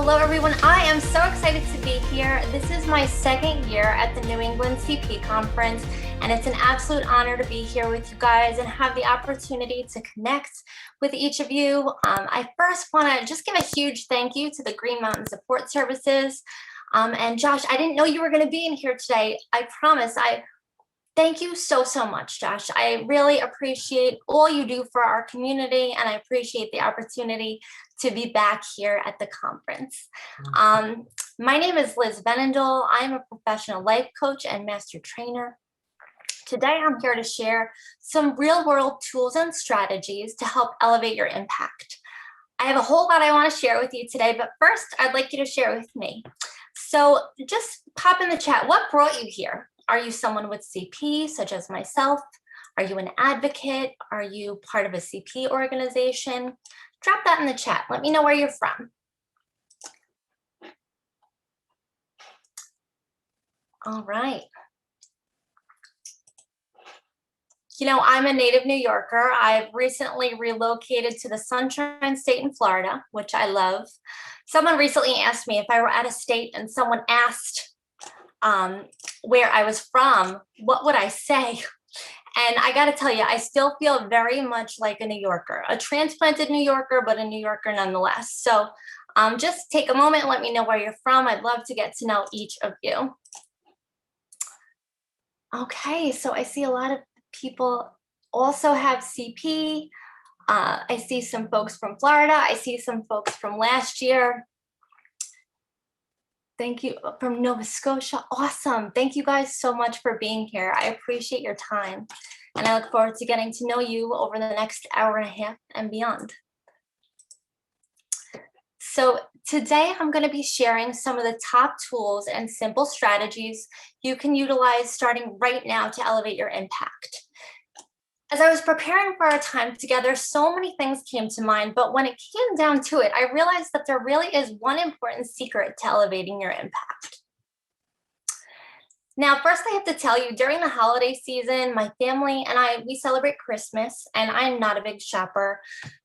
Hello everyone, I am so excited to be here. This is my second year at the New England CP Conference, and it's an absolute honor to be here with you guys and have the opportunity to connect with each of you. I first want to just give a huge thank you to the Green Mountain Support Services. And Josh, I didn't know you were going to be in here today. I promise. Thank you so much, Josh. I really appreciate all you do for our community, and I appreciate the opportunity to be back here at the conference. My name is Liz Venendaal. I'm a professional life coach and master trainer. Today, I'm here to share some real-world tools and strategies to help elevate your impact. I have a whole lot I want to share with you today, but first, I'd like you to share with me. So just pop in the chat, what brought you here? Are you someone with CP, such as myself? Are you an advocate? Are you part of a CP organization? Drop that in the chat. Let me know where you're from. All right. You know, I'm a native New Yorker. I've recently relocated to the Sunshine State in Florida, which I love. Someone recently asked me if I were out of state and someone asked where I was from, what would I say? And I got to tell you, I still feel very much like a New Yorker, a transplanted New Yorker, but a New Yorker nonetheless. So just take a moment and let me know where you're from. I'd love to get to know each of you. Okay, so I see a lot of people also have CP. I see some folks from Florida. I see some folks from last year. Thank you from Nova Scotia. Awesome. Thank you guys so much for being here. I appreciate your time. And I look forward to getting to know you over the next hour and a half and beyond. So today I'm going to be sharing some of the top tools and simple strategies you can utilize starting right now to elevate your impact. As I was preparing for our time together, so many things came to mind, but when it came down to it, I realized that there really is one important secret to elevating your impact. Now, first I have to tell you, during the holiday season, my family and we celebrate Christmas, and I'm not a big shopper.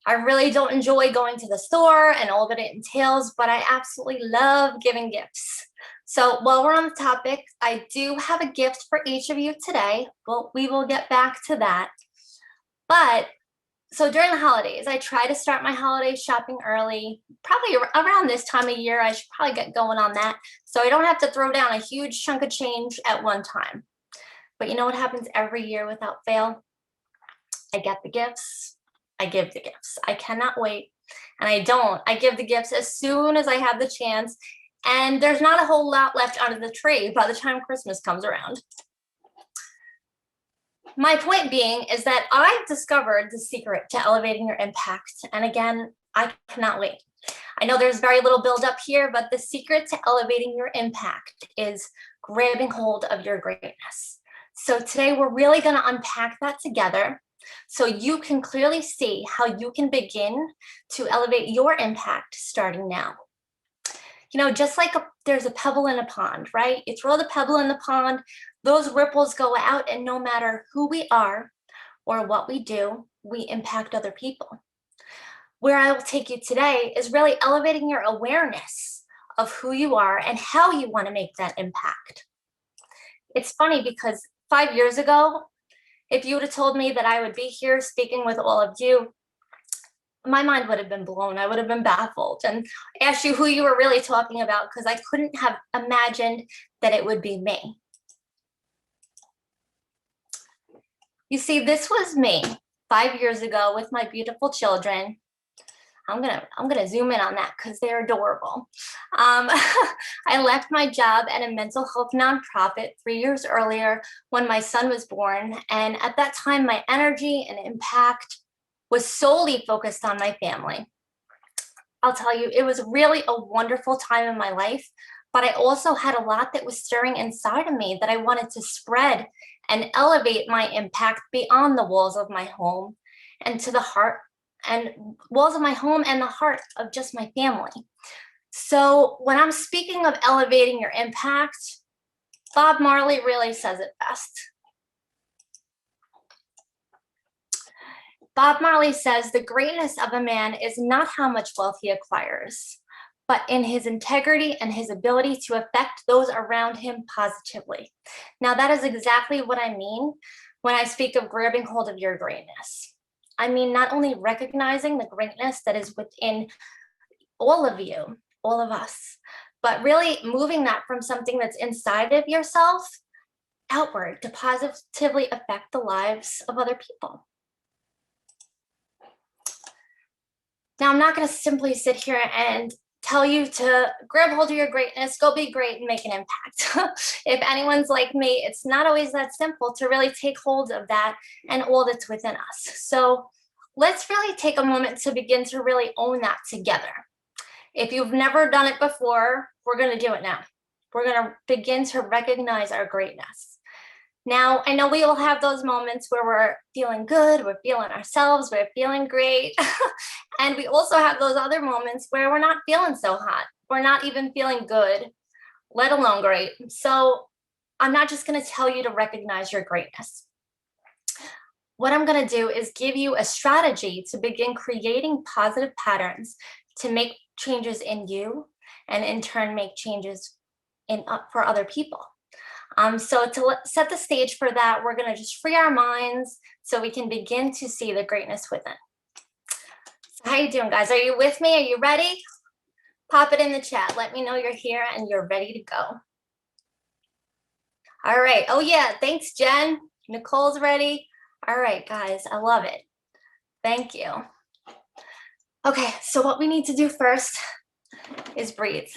I really don't enjoy going to the store and all that it entails, but I absolutely love giving gifts. So while we're on the topic, I do have a gift for each of you today. Well, we will get back to that. But so during the holidays, I try to start my holiday shopping early, probably around this time of year. I should probably get going on that so I don't have to throw down a huge chunk of change at one time. But you know what happens every year without fail? I get the gifts, I give the gifts. I cannot wait. And I give the gifts as soon as I have the chance. And there's not a whole lot left under the tree by the time Christmas comes around. My point being is that I've discovered the secret to elevating your impact. And again, I cannot wait. I know there's very little buildup here, but the secret to elevating your impact is grabbing hold of your greatness. So today we're really going to unpack that together so you can clearly see how you can begin to elevate your impact starting now. You know, just like there's a pebble in a pond, right? You throw the pebble in the pond, those ripples go out, and no matter who we are or what we do, we impact other people. Where I will take you today is really elevating your awareness of who you are and how you want to make that impact. It's funny because 5 years ago, if you would have told me that I would be here speaking with all of you, my mind would have been blown. I would have been baffled and asked you who you were really talking about because I couldn't have imagined that it would be me. You see, this was me 5 years ago with my beautiful children. I'm gonna zoom in on that because they're adorable. I left my job at a mental health nonprofit 3 years earlier when my son was born, and at that time, my energy and impact was solely focused on my family. I'll tell you, it was really a wonderful time in my life, but I also had a lot that was stirring inside of me that I wanted to spread and elevate my impact beyond the walls of my home and to the heart and walls of my home and the heart of just my family. So when I'm speaking of elevating your impact, Bob Marley really says it best. Bob Marley says the greatness of a man is not how much wealth he acquires, but in his integrity and his ability to affect those around him positively. Now, that is exactly what I mean when I speak of grabbing hold of your greatness. I mean, not only recognizing the greatness that is within all of you, all of us, but really moving that from something that's inside of yourself outward to positively affect the lives of other people. Now, I'm not going to simply sit here and tell you to grab hold of your greatness, go be great and make an impact. If anyone's like me, it's not always that simple to really take hold of that and all that's within us. So let's really take a moment to begin to really own that together. If you've never done it before, we're going to do it now. We're going to begin to recognize our greatness. Now, I know we all have those moments where we're feeling good, we're feeling ourselves, we're feeling great. And we also have those other moments where we're not feeling so hot. We're not even feeling good, let alone great. So I'm not just going to tell you to recognize your greatness. What I'm going to do is give you a strategy to begin creating positive patterns to make changes in you and in turn make changes for other people. So to set the stage for that, we're going to just free our minds so we can begin to see the greatness within. So how you doing, guys? Are you with me? Are you ready? Pop it in the chat. Let me know you're here and you're ready to go. All right. Oh, yeah. Thanks, Jen. Nicole's ready. All right, guys. I love it. Thank you. Okay. So what we need to do first is breathe.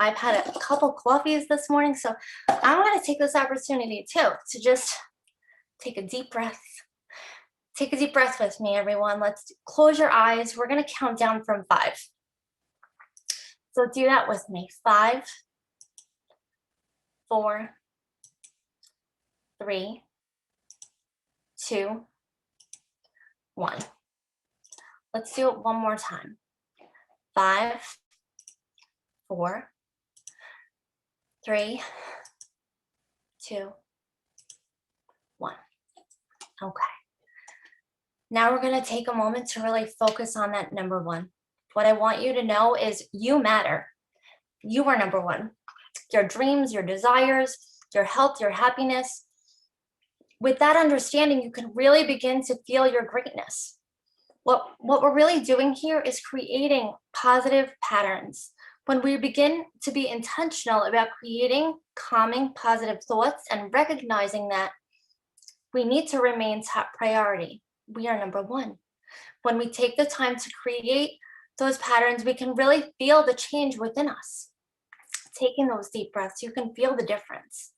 I've had a couple coffees this morning, so I want to take this opportunity too to just take a deep breath. Take a deep breath with me, everyone. Let's close your eyes. We're going to count down from 5. So do that with me. 5, 4, 3, 2, 1. Let's do it one more time. 5, 4, 3, 2, 1. Okay. Now we're going to take a moment to really focus on that number 1. What I want you to know is you matter. You are number 1. Your dreams, your desires, your health, your happiness. With that understanding, you can really begin to feel your greatness. What we're really doing here is creating positive patterns. When we begin to be intentional about creating calming, positive thoughts and recognizing that we need to remain top priority. We are number 1. When we take the time to create those patterns, we can really feel the change within us. Taking those deep breaths, you can feel the difference.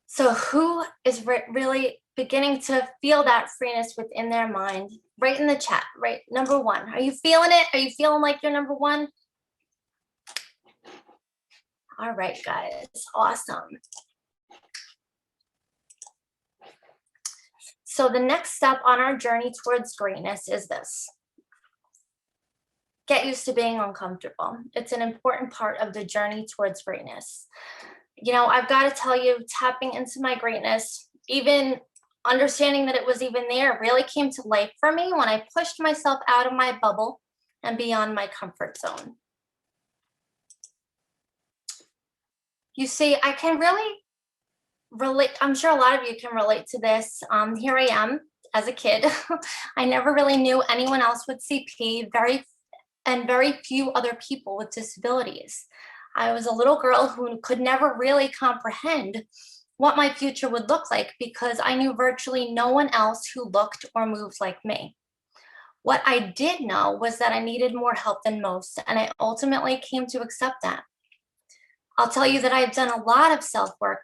So who is really beginning to feel that freeness within their mind? Right in the chat, right? Number 1. Are you feeling it? Are you feeling like you're number 1? All right, guys. Awesome. So the next step on our journey towards greatness is this. Get used to being uncomfortable. It's an important part of the journey towards greatness. You know, I've got to tell you, tapping into my greatness, even understanding that it was even there, really came to life for me when I pushed myself out of my bubble and beyond my comfort zone. You see, I can really relate. I'm sure a lot of you can relate to this. Here I am as a kid. I never really knew anyone else with CP, very few other people with disabilities. I was a little girl who could never really comprehend what my future would look like because I knew virtually no one else who looked or moved like me. What I did know was that I needed more help than most, and I ultimately came to accept that. I'll tell you that I've done a lot of self-work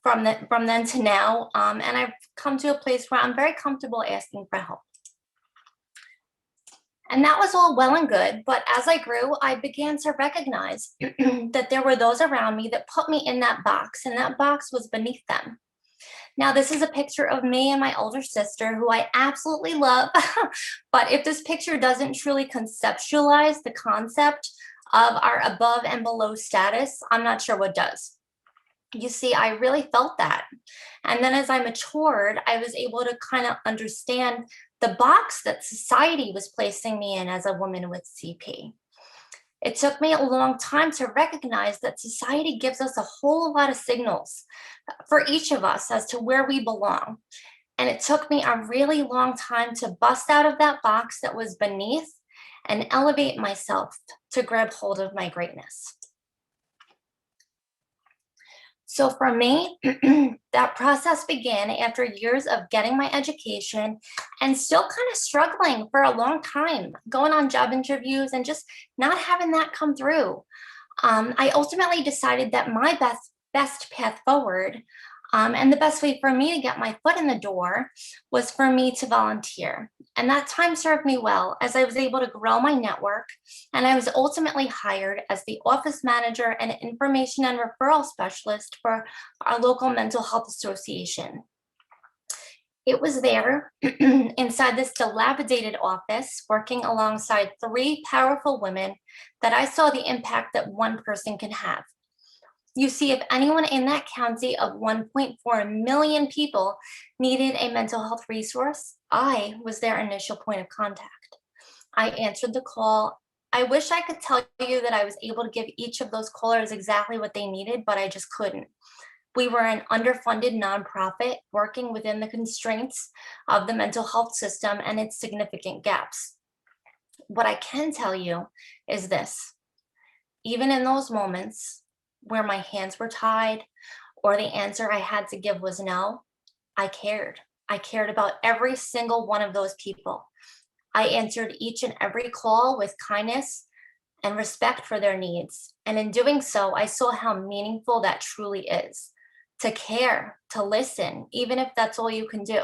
from then to now, and I've come to a place where I'm very comfortable asking for help. And that was all well and good, but as I grew, I began to recognize that there were those around me that put me in that box, and that box was beneath them. Now, this is a picture of me and my older sister, who I absolutely love, but if this picture doesn't truly conceptualize the concept of our above and below status, I'm not sure what does. You see, I really felt that. And then as I matured, I was able to kind of understand the box that society was placing me in as a woman with CP. It took me a long time to recognize that society gives us a whole lot of signals for each of us as to where we belong. And it took me a really long time to bust out of that box that was beneath and elevate myself to grab hold of my greatness. So for me, that process began after years of getting my education and still kind of struggling for a long time, going on job interviews and just not having that come through. I ultimately decided that my best path forward, and the best way for me to get my foot in the door was for me to volunteer. And that time served me well as I was able to grow my network. And I was ultimately hired as the office manager and information and referral specialist for our local mental health association. It was there inside this dilapidated office, working alongside three powerful women, that I saw the impact that one person can have. You see, if anyone in that county of 1.4 million people needed a mental health resource, I was their initial point of contact. I answered the call. I wish I could tell you that I was able to give each of those callers exactly what they needed, but I just couldn't. We were an underfunded nonprofit working within the constraints of the mental health system and its significant gaps. What I can tell you is this: even in those moments where my hands were tied or the answer I had to give was no, I cared. I cared about every single one of those people. I answered each and every call with kindness and respect for their needs. And in doing so, I saw how meaningful that truly is: to care, to listen, even if that's all you can do.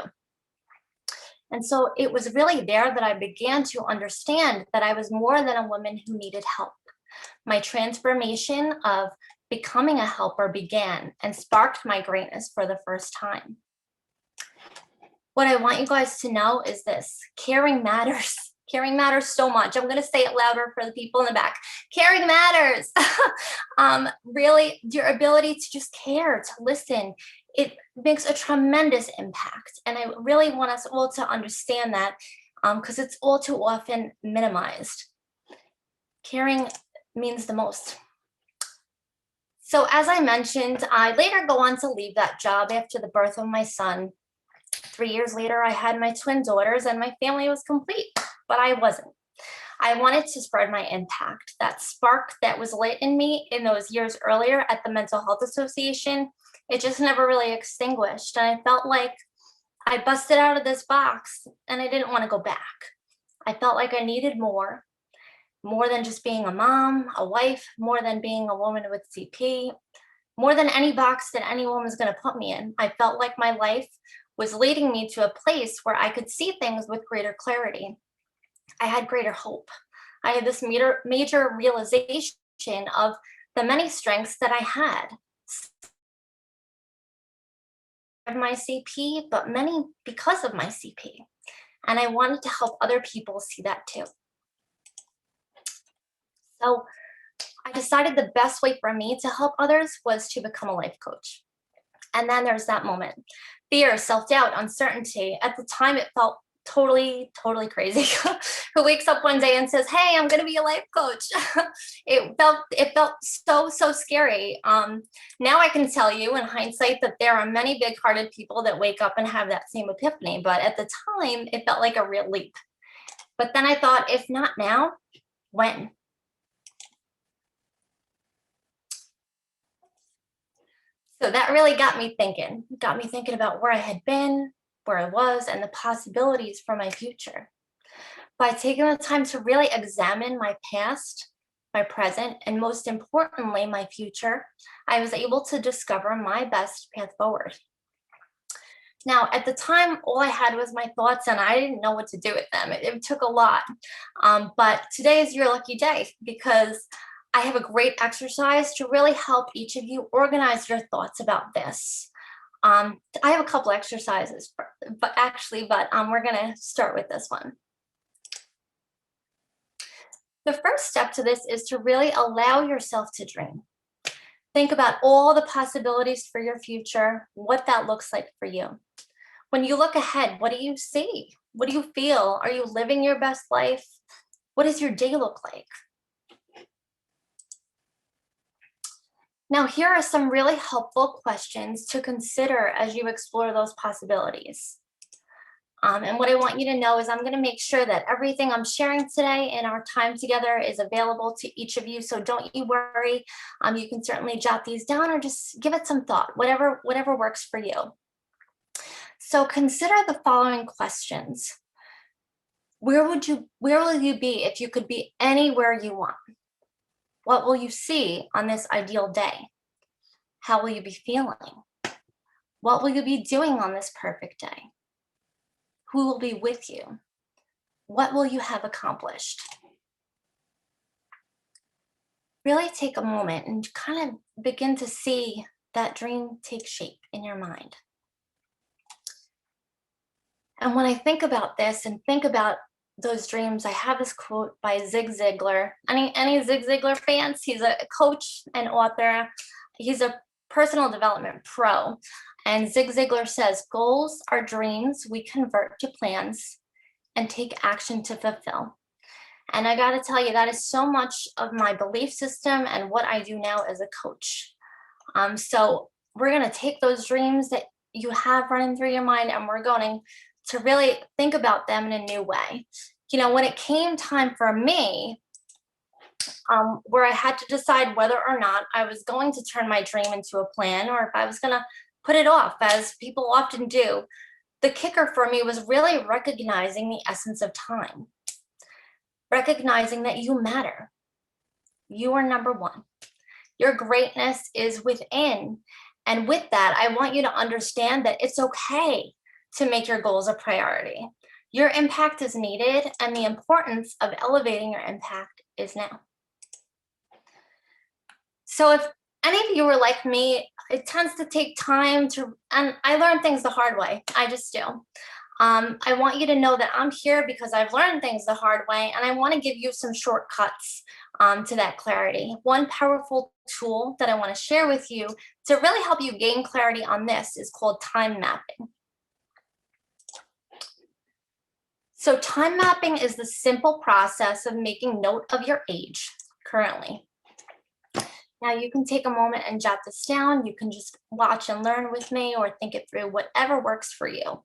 And so it was really there that I began to understand that I was more than a woman who needed help. My transformation of becoming a helper began and sparked my greatness for the first time. What I want you guys to know is this: caring matters. Caring matters so much. I'm going to say it louder for the people in the back. Caring matters. Really, your ability to just care, to listen, it makes a tremendous impact. And I really want us all to understand that, because it's all too often minimized. Caring means the most. So as I mentioned, I later go on to leave that job after the birth of my son. 3 years later, I had my twin daughters and my family was complete, but I wasn't. I wanted to spread my impact. That spark that was lit in me in those years earlier at the Mental Health Association, it just never really extinguished. And I felt like I busted out of this box and I didn't want to go back. I felt like I needed more than just being a mom, a wife, more than being a woman with CP, more than any box that any woman was going to put me in. I felt like my life was leading me to a place where I could see things with greater clarity. I had greater hope. I had this major realization of the many strengths that I had. My CP, but many because of my CP. And I wanted to help other people see that too. So I decided the best way for me to help others was to become a life coach. And then there's that moment: fear, self-doubt, uncertainty. At the time, it felt totally crazy. Who wakes up one day and says, "Hey, I'm going to be a life coach?" It felt so scary. Now I can tell you in hindsight that there are many big-hearted people that wake up and have that same epiphany. But at the time, it felt like a real leap. But then I thought, if not now, when? So that really got me thinking. About where I had been, where I was, and the possibilities for my future. By taking the time to really examine my past, my present, and most importantly, my future, I was able to discover my best path forward. Now, at the time, all I had was my thoughts, and I didn't know what to do with them. It took a lot. But today is your lucky day, because I have a great exercise to really help each of you organize your thoughts about this. I have a couple exercises, but we're going to start with this one. The first step to this is to really allow yourself to dream. Think about all the possibilities for your future, what that looks like for you. When you look ahead, what do you see? What do you feel? Are you living your best life? What does your day look like? Now, here are some really helpful questions to consider as you explore those possibilities. And what I want you to know is I'm going to make sure that everything I'm sharing today in our time together is available to each of you. So don't you worry. You can certainly jot these down or just give it some thought, whatever works for you. So consider the following questions. Where will you be if you could be anywhere you want? What will you see on this ideal day? How will you be feeling? What will you be doing on this perfect day? Who will be with you? What will you have accomplished? Really take a moment and kind of begin to see that dream take shape in your mind. And when I think about this and think about those dreams, I have this quote by Zig Ziglar. Any Zig Ziglar fans? He's a coach and author. He's a personal development pro. And Zig Ziglar says, goals are dreams we convert to plans and take action to fulfill. And I got to tell you, that is so much of my belief system and what I do now as a coach. So we're going to take those dreams that you have running through your mind, and we're going to really think about them in a new way. You know, when it came time for me, where I had to decide whether or not I was going to turn my dream into a plan or if I was going to put it off, as people often do, the kicker for me was really recognizing the essence of time. Recognizing that you matter. You are number one. Your greatness is within. And with that, I want you to understand that it's okay to make your goals a priority. Your impact is needed, and the importance of elevating your impact is now. So if any of you are like me, it tends to take time to, and I learn things the hard way. I just do. I want you to know that I'm here because I've learned things the hard way, and I want to give you some shortcuts to that clarity. One powerful tool that I want to share with you to really help you gain clarity on this is called time mapping. So time mapping is the simple process of making note of your age currently. Now you can take a moment and jot this down. You can just watch and learn with me or think it through, whatever works for you.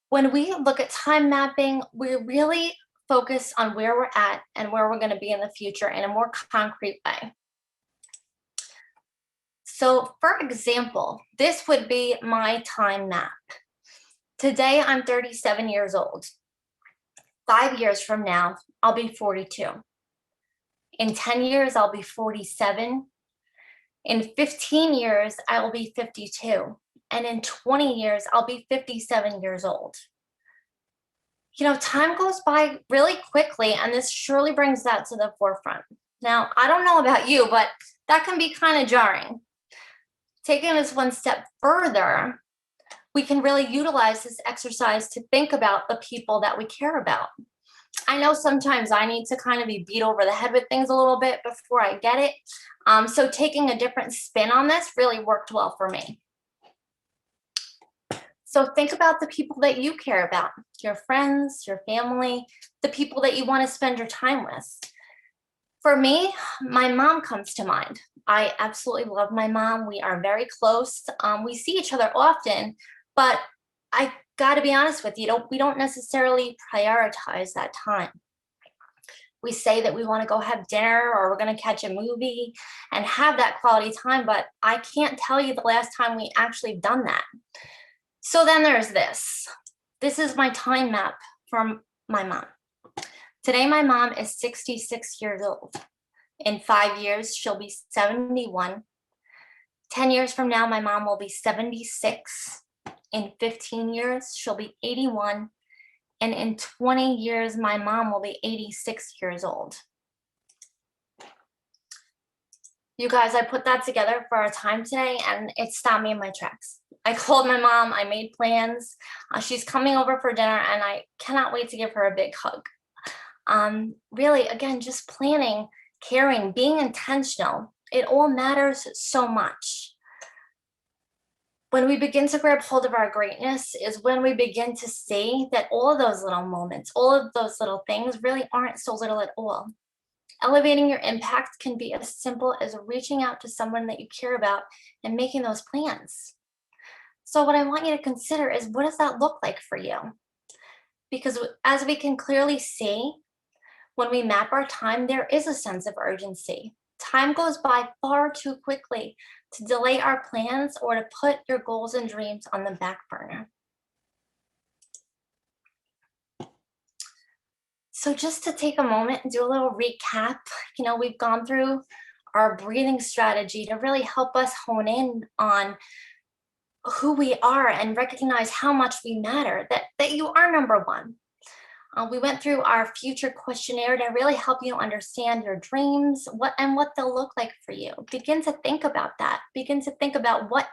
When we look at time mapping, we really focus on where we're at and where we're going to be in the future in a more concrete way. So for example, this would be my time map. Today, I'm 37 years old. 5 years from now, I'll be 42. In 10 years, I'll be 47. In 15 years, I will be 52. And in 20 years, I'll be 57 years old. You know, time goes by really quickly, and this surely brings that to the forefront. Now, I don't know about you, but that can be kind of jarring. Taking this one step further, we can really utilize this exercise to think about the people that we care about. I know sometimes I need to kind of be beat over the head with things a little bit before I get it. So taking a different spin on this really worked well for me. So think about the people that you care about, your friends, your family, the people that you want to spend your time with. For me, my mom comes to mind. I absolutely love my mom. We are very close. We see each other often, but I got to be honest with you, we don't necessarily prioritize that time. We say that we want to go have dinner or we're going to catch a movie and have that quality time, but I can't tell you the last time we actually done that. So then there's this. This is my time map from my mom. Today, my mom is 66 years old. In 5 years, she'll be 71. 10 years from now, my mom will be 76. In 15 years, she'll be 81. And in 20 years, my mom will be 86 years old. You guys, I put that together for our time today, and it stopped me in my tracks. I called my mom, I made plans. She's coming over for dinner, and I cannot wait to give her a big hug. Really, again, just planning, caring, being intentional. It all matters so much. When we begin to grab hold of our greatness is when we begin to see that all of those little moments, all of those little things really aren't so little at all. Elevating your impact can be as simple as reaching out to someone that you care about and making those plans. So what I want you to consider is, what does that look like for you? Because as we can clearly see, when we map our time, there is a sense of urgency. Time goes by far too quickly to delay our plans or to put your goals and dreams on the back burner. So just to take a moment and do a little recap, we've gone through our breathing strategy to really help us hone in on who we are and recognize how much we matter, that you are number one. We went through our future questionnaire to really help you understand your dreams, what they'll look like for you. Begin to think about that. Begin to think about what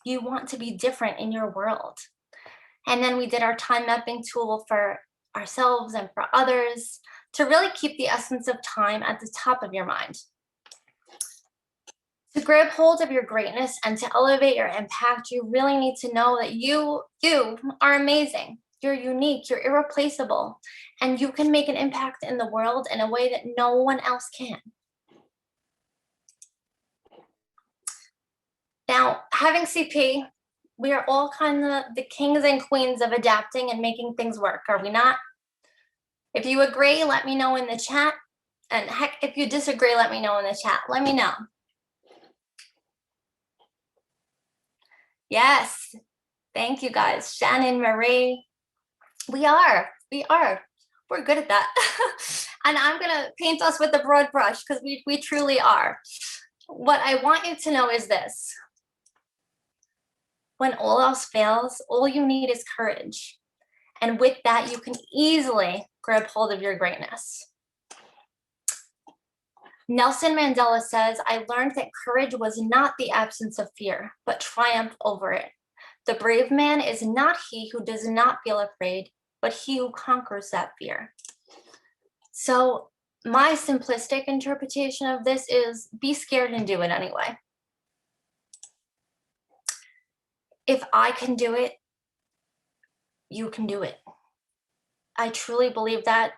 you want to be different in your world. And then we did our time mapping tool for ourselves and for others to really keep the essence of time at the top of your mind. To grab hold of your greatness and to elevate your impact, you really need to know that you are amazing. You're unique, you're irreplaceable, and you can make an impact in the world in a way that no one else can. Now, having CP, we are all kind of the kings and queens of adapting and making things work, are we not? If you agree, let me know in the chat. And heck, if you disagree, let me know in the chat. Let me know. Yes, thank you guys. Shannon, Marie. We are. We're good at that. And I'm gonna paint us with a broad brush because we truly are. What I want you to know is this. When all else fails, all you need is courage. And with that, you can easily grab hold of your greatness. Nelson Mandela says, I learned that courage was not the absence of fear, but triumph over it. The brave man is not he who does not feel afraid, but he who conquers that fear. So my simplistic interpretation of this is, be scared and do it anyway. If I can do it, you can do it. I truly believe that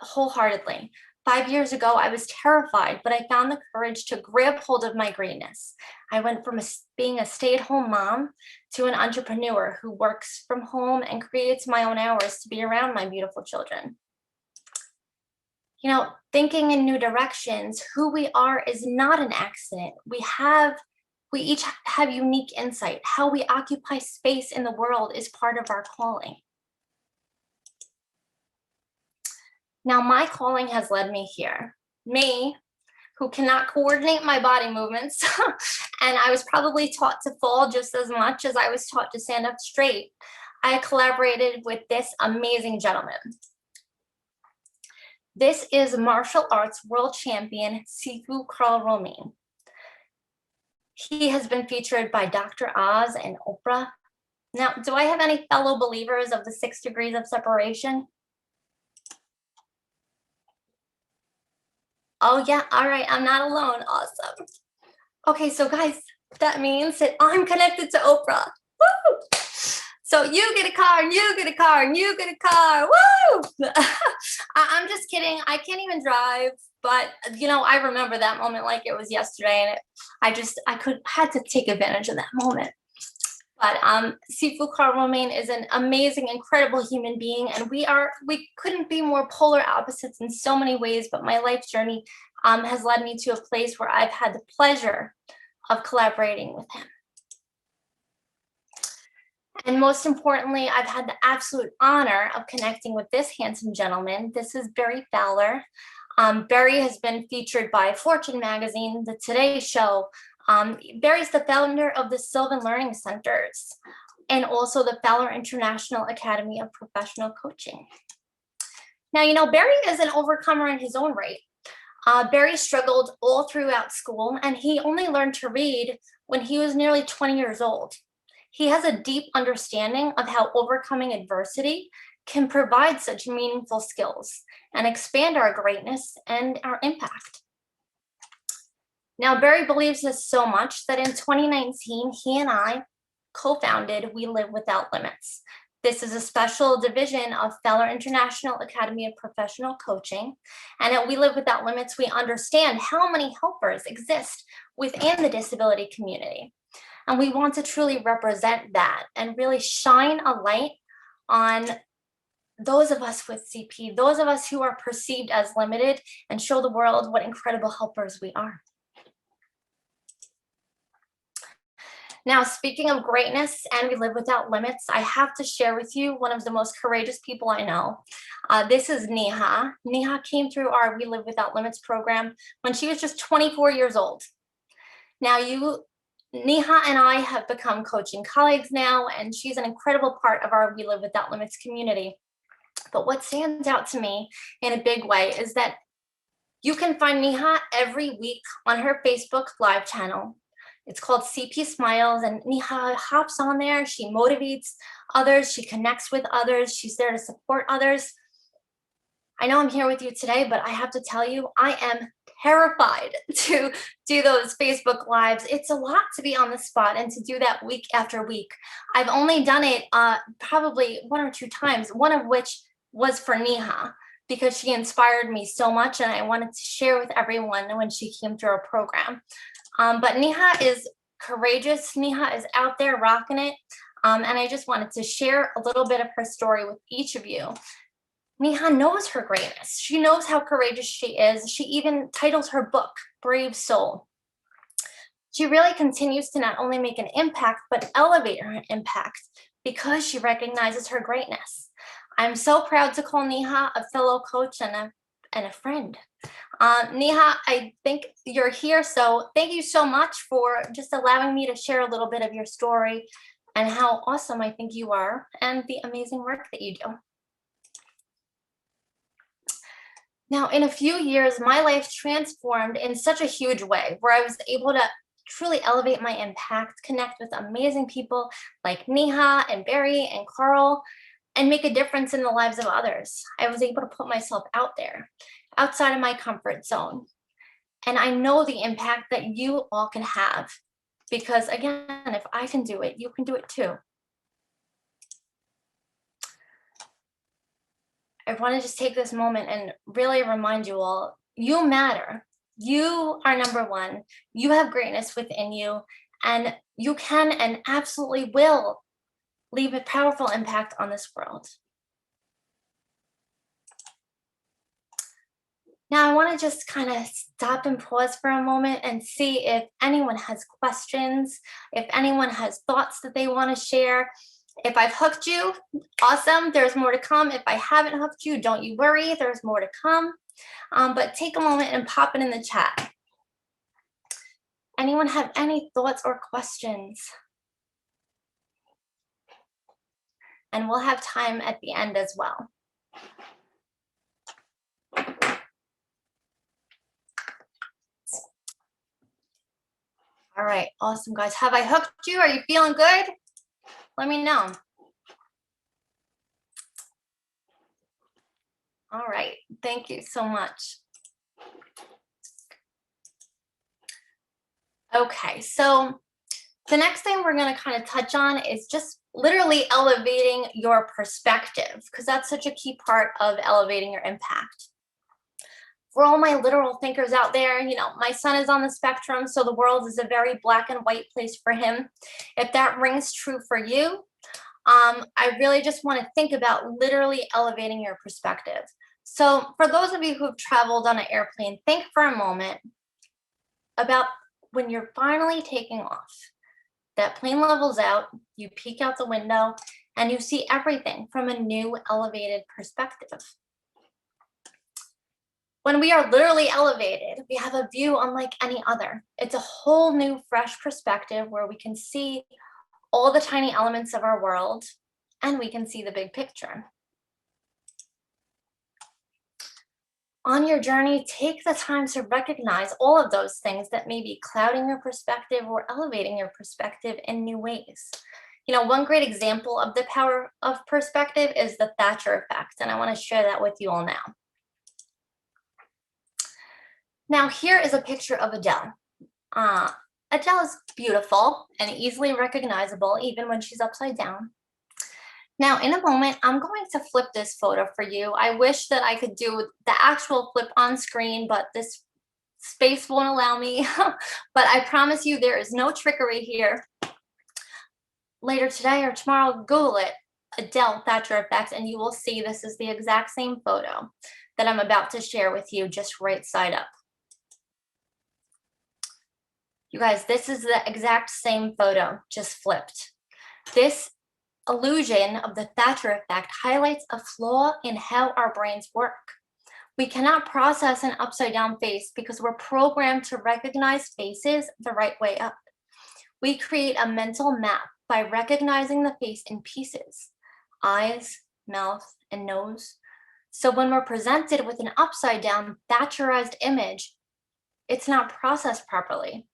wholeheartedly. 5 years ago, I was terrified, but I found the courage to grab hold of my greatness. I went from being a stay-at-home mom to an entrepreneur who works from home and creates my own hours to be around my beautiful children. Thinking in new directions, who we are is not an accident. We each have unique insight. How we occupy space in the world is part of our calling. Now, my calling has led me here. Me, who cannot coordinate my body movements, and I was probably taught to fall just as much as I was taught to stand up straight. I collaborated with this amazing gentleman. This is martial arts world champion Sifu Carl Romain. He has been featured by Dr. Oz and Oprah. Now, do I have any fellow believers of the 6 degrees of separation? Oh yeah, all right, I'm not alone, awesome. Okay, so guys, that means that I'm connected to Oprah, woo! So you get a car, and you get a car, and you get a car, woo! I'm just kidding, I can't even drive, but I remember that moment like it was yesterday, and I had to take advantage of that moment. But Sifu Carl Romain is an amazing, incredible human being, and we couldn't be more polar opposites in so many ways, but my life journey has led me to a place where I've had the pleasure of collaborating with him. And most importantly, I've had the absolute honor of connecting with this handsome gentleman. This is Barry Fowler. Barry has been featured by Fortune Magazine, The Today Show. Barry's the founder of the Sylvan Learning Centers and also the Fowler International Academy of Professional Coaching. Now, Barry is an overcomer in his own right. Barry struggled all throughout school, and he only learned to read when he was nearly 20 years old. He has a deep understanding of how overcoming adversity can provide such meaningful skills and expand our greatness and our impact. Now, Barry believes this so much that in 2019, he and I co-founded We Live Without Limits. This is a special division of Feller International Academy of Professional Coaching. And at We Live Without Limits, we understand how many helpers exist within the disability community. And we want to truly represent that and really shine a light on those of us with CP, those of us who are perceived as limited, and show the world what incredible helpers we are. Now, speaking of greatness and We Live Without Limits, I have to share with you one of the most courageous people I know. This is Neha. Neha came through our We Live Without Limits program when she was just 24 years old. Now, Neha and I have become coaching colleagues now, and she's an incredible part of our We Live Without Limits community. But what stands out to me in a big way is that you can find Neha every week on her Facebook Live channel. It's called CP Smiles, and Neha hops on there. She motivates others. She connects with others. She's there to support others. I know I'm here with you today, but I have to tell you, I am terrified to do those Facebook Lives. It's a lot to be on the spot and to do that week after week. I've only done it probably 1 or 2 times, one of which was for Neha, because she inspired me so much and I wanted to share with everyone when she came through our program. But Neha is courageous. Neha is out there rocking it. And I just wanted to share a little bit of her story with each of you. Neha knows her greatness. She knows how courageous she is. She even titles her book, Brave Soul. She really continues to not only make an impact, but elevate her impact because she recognizes her greatness. I'm so proud to call Neha a fellow coach and a friend. Neha, I think you're here, so thank you so much for just allowing me to share a little bit of your story and how awesome I think you are and the amazing work that you do. Now, in a few years, my life transformed in such a huge way where I was able to truly elevate my impact, connect with amazing people like Neha and Barry and Carl, and make a difference in the lives of others. I was able to put myself out there, outside of my comfort zone. And I know the impact that you all can have, because again, if I can do it, you can do it too. I want to just take this moment and really remind you all, you matter. You are number one. You have greatness within you, and you can and absolutely will leave a powerful impact on this world. Now, I want to just kind of stop and pause for a moment and see if anyone has questions, if anyone has thoughts that they want to share. If I've hooked you, awesome, there's more to come. If I haven't hooked you, don't you worry, there's more to come. But take a moment and pop it in the chat. Anyone have any thoughts or questions? And we'll have time at the end as well. All right, awesome, guys. Have I hooked you? Are you feeling good? Let me know. All right, thank you so much. Okay, so the next thing we're going to kind of touch on is just literally elevating your perspective, because that's such a key part of elevating your impact. For all my literal thinkers out there, you know, my son is on the spectrum, so the world is a very black and white place for him. If that rings true for you, I really just want to think about literally elevating your perspective. So for those of you who've traveled on an airplane, think for a moment about when you're finally taking off. That plane levels out, you peek out the window, and you see everything from a new elevated perspective. When we are literally elevated, we have a view unlike any other. It's a whole new, fresh perspective where we can see all the tiny elements of our world, and we can see the big picture. On your journey, take the time to recognize all of those things that may be clouding your perspective or elevating your perspective in new ways. You know, one great example of the power of perspective is the Thatcher effect, and I want to share that with you all now. Now, here is a picture of Adele. Adele is beautiful and easily recognizable even when she's upside down. Now, in a moment, I'm going to flip this photo for you. I wish that I could do the actual flip on screen, but this space won't allow me. But I promise you there is no trickery here. Later today or tomorrow, Google it, Adele Thatcher effect, and you will see this is the exact same photo that I'm about to share with you, just right side up. You guys, this is the exact same photo, just flipped. This illusion of the Thatcher effect highlights a flaw in how our brains work. We cannot process an upside down face because we're programmed to recognize faces the right way up. We create a mental map by recognizing the face in pieces, eyes, mouth, and nose. So when we're presented with an upside down Thatcherized image, it's not processed properly.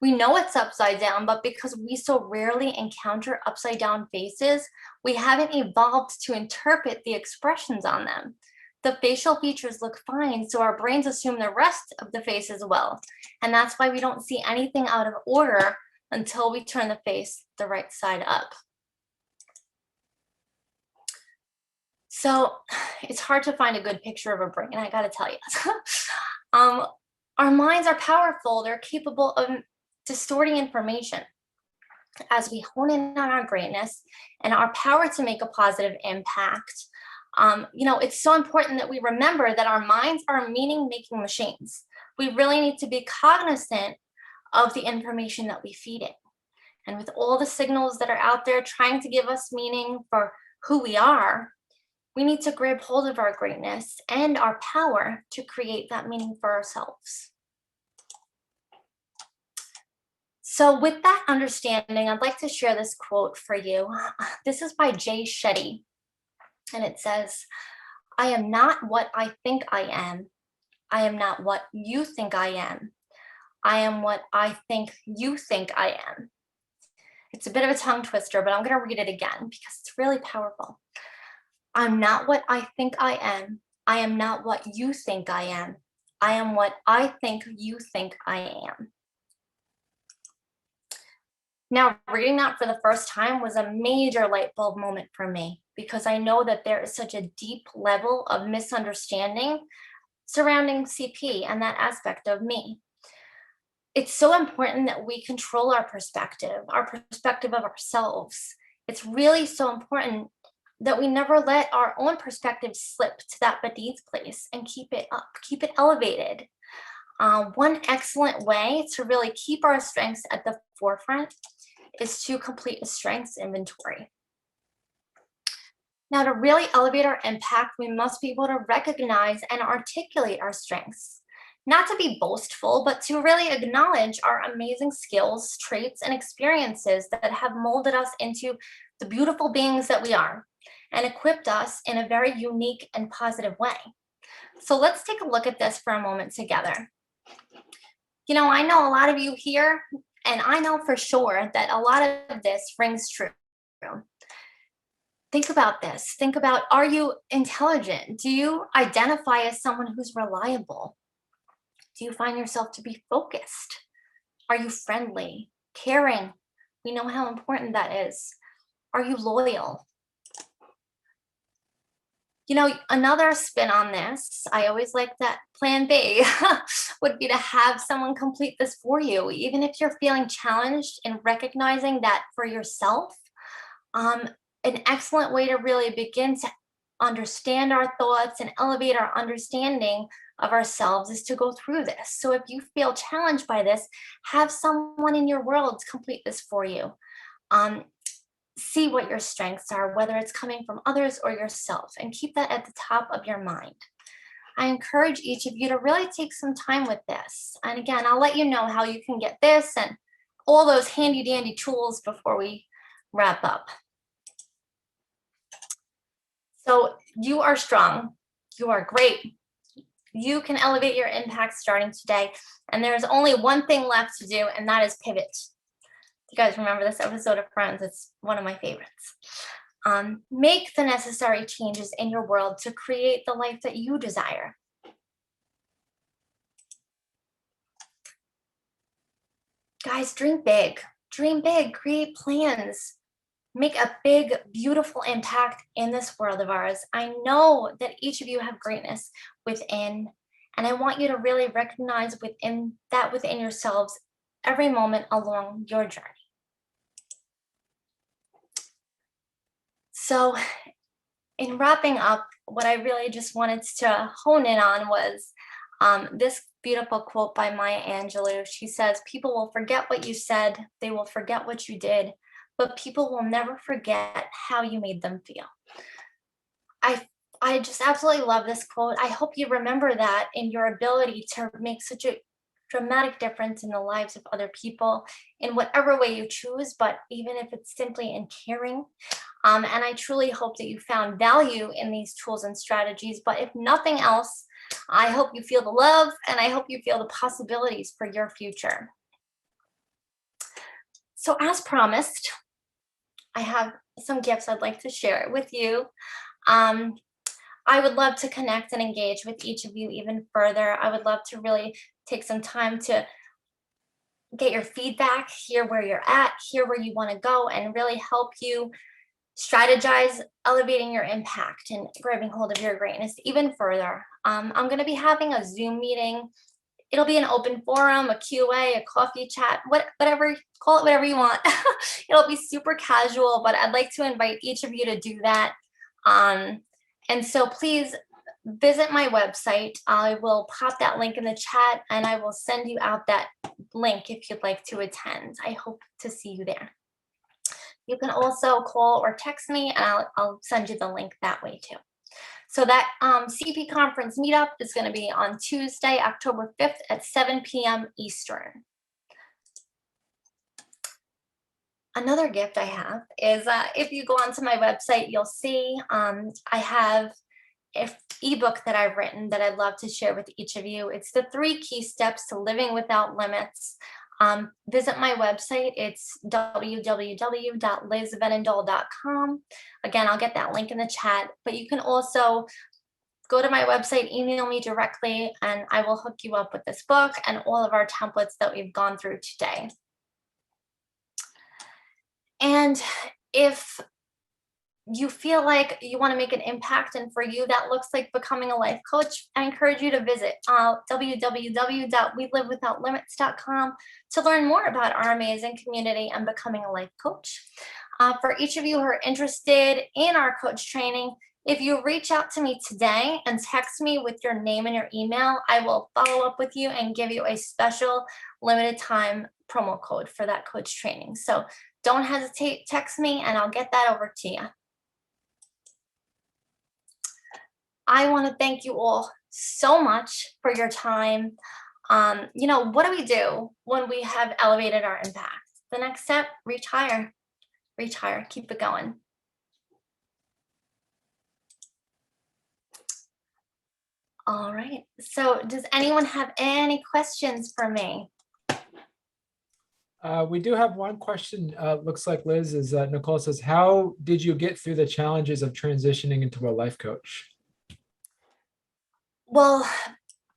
We know it's upside down, but because we so rarely encounter upside down faces, we haven't evolved to interpret the expressions on them. The facial features look fine, so our brains assume the rest of the face as well. And that's why we don't see anything out of order until we turn the face the right side up. So it's hard to find a good picture of a brain, I gotta tell you. Our minds are powerful. They're capable of distorting information. As we hone in on our greatness and our power to make a positive impact, it's so important that we remember that our minds are meaning-making machines. We really need to be cognizant of the information that we feed it. And with all the signals that are out there trying to give us meaning for who we are, we need to grab hold of our greatness and our power to create that meaning for ourselves. So with that understanding, I'd like to share this quote for you. This is by Jay Shetty, and it says, "I am not what I think I am. I am not what you think I am. I am what I think you think I am." It's a bit of a tongue twister, but I'm going to read it again because it's really powerful. I'm not what I think I am. I am not what you think I am. I am what I think you think I am. Now, reading that for the first time was a major light bulb moment for me because I know that there is such a deep level of misunderstanding surrounding CP and that aspect of me. It's so important that we control our perspective of ourselves. It's really so important that we never let our own perspective slip to that beneath place and keep it up, keep it elevated. One excellent way to really keep our strengths at the forefront is to complete a strengths inventory. Now, to really elevate our impact, we must be able to recognize and articulate our strengths. Not to be boastful, but to really acknowledge our amazing skills, traits, and experiences that have molded us into the beautiful beings that we are and equipped us in a very unique and positive way. So let's take a look at this for a moment together. I know a lot of you here, and I know for sure that a lot of this rings true. Think about this. Think about, are you intelligent? Do you identify as someone who's reliable? Do you find yourself to be focused? Are you friendly, caring? We know how important that is. Are you loyal? Another spin on this, I always like that plan B would be to have someone complete this for you, even if you're feeling challenged in recognizing that for yourself. An excellent way to really begin to understand our thoughts and elevate our understanding of ourselves is to go through this. So if you feel challenged by this, have someone in your world complete this for you. See what your strengths are, whether it's coming from others or yourself, and keep that at the top of your mind. I encourage each of you to really take some time with this. And again, I'll let you know how you can get this and all those handy dandy tools before we wrap up. So you are strong. You are great. You can elevate your impact starting today. And there's only one thing left to do, and that is pivot. You guys remember this episode of Friends? It's one of my favorites. Make the necessary changes in your world to create the life that you desire. Guys, dream big, create plans, make a big, beautiful impact in this world of ours. I know that each of you have greatness within, and I want you to really recognize within yourselves every moment along your journey. So, in wrapping up, what I really just wanted to hone in on was this beautiful quote by Maya Angelou. She says, "People will forget what you said, they will forget what you did, but people will never forget how you made them feel." I I just absolutely love this quote. I hope you remember that in your ability to make such a dramatic difference in the lives of other people in whatever way you choose, but even if it's simply in caring. And I truly hope that you found value in these tools and strategies. But if nothing else, I hope you feel the love and I hope you feel the possibilities for your future. So, as promised, I have some gifts I'd like to share with you. Um, I would love to connect and engage with each of you even further. I would love to really take some time to get your feedback, hear where you're at, hear where you want to go, and really help you strategize elevating your impact and grabbing hold of your greatness even further. I'm going to be having a Zoom meeting. It'll be an open forum, a QA, a coffee chat, whatever, call it whatever you want. It'll be super casual, but I'd like to invite each of you to do that. And so please visit my website. I will pop that link in the chat and I will send you out that link if you'd like to attend. I hope to see you there. You can also call or text me and I'll send you the link that way too. So that CP conference meetup is going to be on Tuesday, October 5th at 7 p.m. Eastern. Another gift I have is if you go onto my website, you'll see I have an ebook that I've written that I'd love to share with each of you. It's the 3 key steps to living without limits. Visit my website. It's www.lizvenendaal.com. Again, I'll get that link in the chat, but you can also go to my website, email me directly, and I will hook you up with this book and all of our templates that we've gone through today. And if you feel like you want to make an impact and for you that looks like becoming a life coach, I encourage you to visit www.welivewithoutlimits.com to learn more about our amazing community and becoming a life coach. For each of you who are interested in our coach training, if you reach out to me today and text me with your name and your email, I will follow up with you and give you a special limited time promo code for that coach training. So don't hesitate, text me and I'll get that over to you. I want to thank you all so much for your time. What do we do when we have elevated our impact? The next step, reach higher, keep it going. All right, so does anyone have any questions for me? We do have one question. Looks like Liz is, Nicole says, how did you get through the challenges of transitioning into a life coach? Well,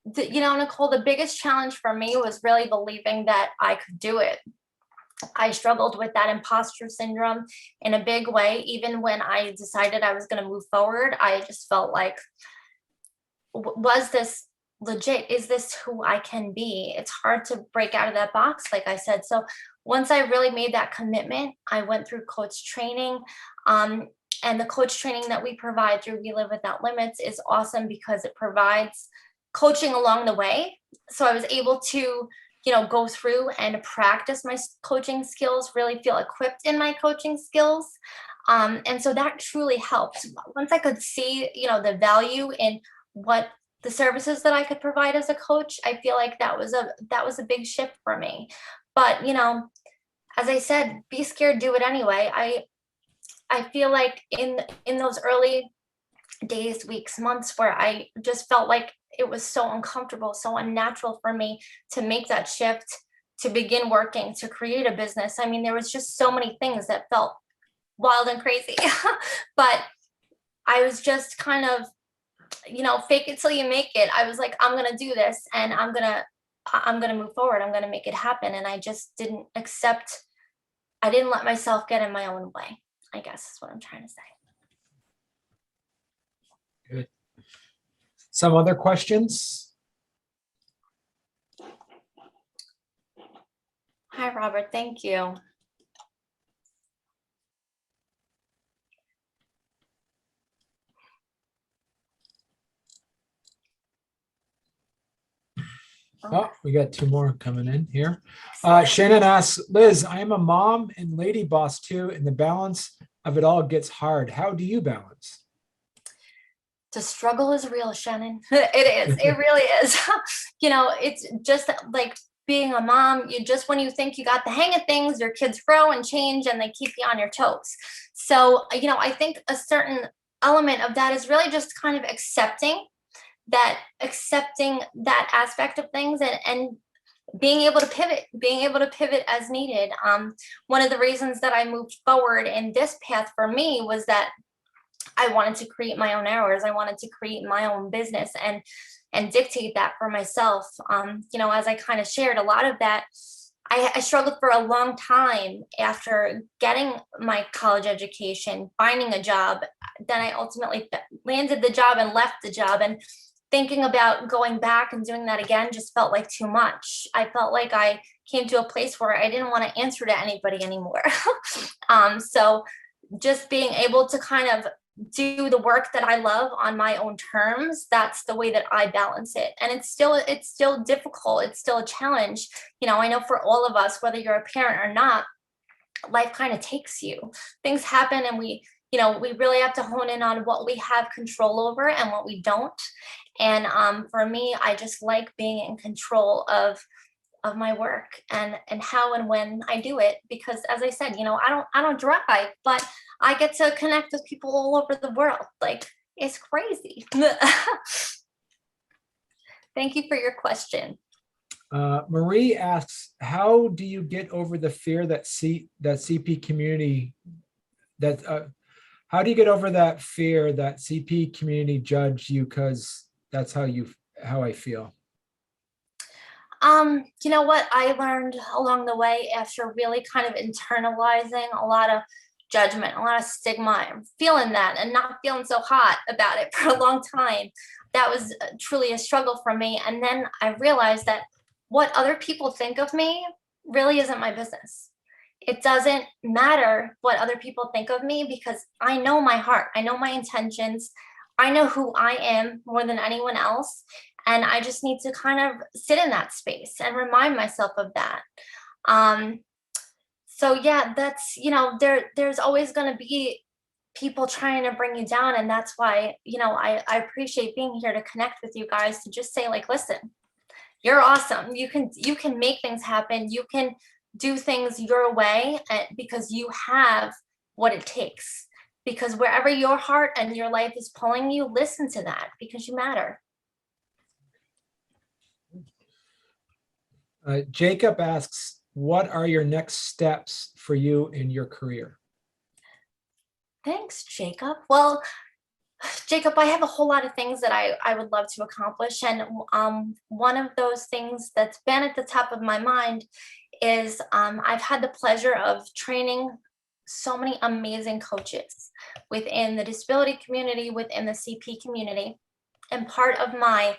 Nicole, the biggest challenge for me was really believing that I could do it. I struggled with that imposter syndrome in a big way. Even when I decided I was going to move forward, I just felt like, was this legit? Is this who I can be? It's hard to break out of that box, like I said. So once I really made that commitment, I went through coach training. And the coach training that we provide through We Live Without Limits is awesome because it provides coaching along the way. So I was able to, go through and practice my coaching skills, really feel equipped in my coaching skills. And so that truly helped. Once I could see, the value in what the services that I could provide as a coach, I feel like that was a big shift for me. But, as I said, be scared, do it anyway. I feel like in those early days, weeks, months where I just felt like it was so uncomfortable, so unnatural for me to make that shift, to begin working, to create a business. I mean, there was just so many things that felt wild and crazy. But I was just kind of, fake it till you make it. I was like, I'm going to do this and I'm going to move forward. I'm going to make it happen. And I just didn't let myself get in my own way. I guess is what I'm trying to say. Good. Some other questions? Hi, Robert. Thank you. Oh, we got two more coming in here. Shannon asks, Liz, I am a mom and lady boss too, and the balance of it all gets hard. How do you balance? The struggle is real, Shannon. It is. It really is. You know, it's just like being a mom. You just, when you think you got the hang of things, your kids grow and change and they keep you on your toes. So, you know, I think a certain element of that is really just kind of accepting that aspect of things, and being able to pivot as needed. One of the reasons that I moved forward in this path for me was that I wanted to create my own hours. I wanted to create my own business and dictate that for myself. You know, as I kind of shared, a lot of that, I struggled for a long time after getting my college education, finding a job. Then I ultimately landed the job and left the job. And thinking about going back and doing that again just felt like too much. I felt like I came to a place where I didn't want to answer to anybody anymore. So just being able to kind of do the work that I love on my own terms, that's the way that I balance it. And it's still difficult. It's still a challenge. You know, I know for all of us, whether you're a parent or not, life kind of takes you. Things happen, and we really have to hone in on what we have control over and what we don't. And for me, I just like being in control of my work and how and when I do it, because as I said, you know, I don't drive, but I get to connect with people all over the world. Like, it's crazy. Thank you for your question. Marie asks, how do you get over the fear that CP community how do you get over that fear that CP community judge you because that's how I feel? You know what I learned along the way after really kind of internalizing a lot of judgment, a lot of stigma, and feeling that and not feeling so hot about it for a long time. That was truly a struggle for me. And then I realized that what other people think of me really isn't my business. It doesn't matter what other people think of me, because I know my heart, I know my intentions, I know who I am more than anyone else. And I just need to kind of sit in that space and remind myself of that. So yeah, that's, you know, there's always going to be people trying to bring you down. And that's why, you know, I appreciate being here to connect with you guys, to just say, like, listen, you're awesome. You can make things happen. You can do things your way, because you have what it takes. Because wherever your heart and your life is pulling you, listen to that, because you matter. Jacob asks, what are your next steps for you in your career? Thanks, Jacob. Well, Jacob, I have a whole lot of things that I would love to accomplish. And one of those things that's been at the top of my mind is I've had the pleasure of training so many amazing coaches within the disability community, within the CP community. And part of my